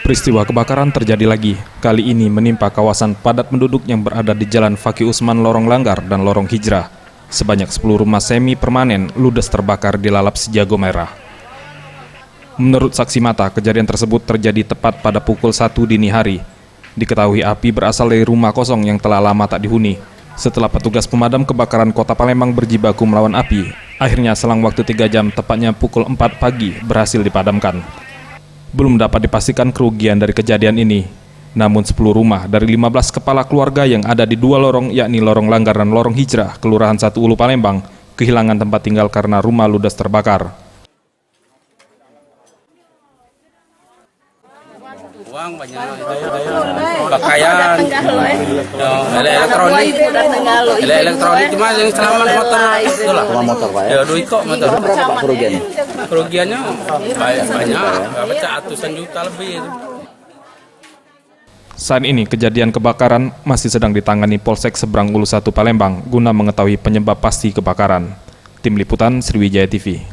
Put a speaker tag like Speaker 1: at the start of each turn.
Speaker 1: Peristiwa kebakaran terjadi lagi, kali ini menimpa kawasan padat penduduk yang berada di Jalan Fakih Usman Lorong Langgar dan Lorong Hijrah. Sebanyak 10 rumah semi permanen ludes terbakar di lalap si Jago Merah. Menurut saksi mata, kejadian tersebut terjadi tepat pada pukul 1 dini hari. Diketahui api berasal dari rumah kosong yang telah lama tak dihuni. Setelah petugas pemadam kebakaran Kota Palembang berjibaku melawan api, akhirnya selang waktu 3 jam, tepatnya pukul 4 pagi, berhasil dipadamkan. Belum dapat dipastikan kerugian dari kejadian ini. Namun 10 rumah dari 15 kepala keluarga yang ada di 2 lorong, yakni Lorong Langgar dan Lorong Hijrah, Kelurahan 1 Ulu Palembang, kehilangan tempat tinggal karena rumah ludes terbakar.
Speaker 2: Uang banyak, pakaian, elektronik cuma yang selamat motor, itulah.
Speaker 3: Motor Pak ya?
Speaker 2: Ya, duit kok motor.
Speaker 3: Berapa Pak kerugiannya?
Speaker 2: Kerugiannya banyak, baca ratusan juta lebih.
Speaker 1: Saat ini kejadian kebakaran masih sedang ditangani Polsek Seberang Ulu 1 Palembang guna mengetahui penyebab pasti kebakaran. Tim Liputan Sriwijaya TV.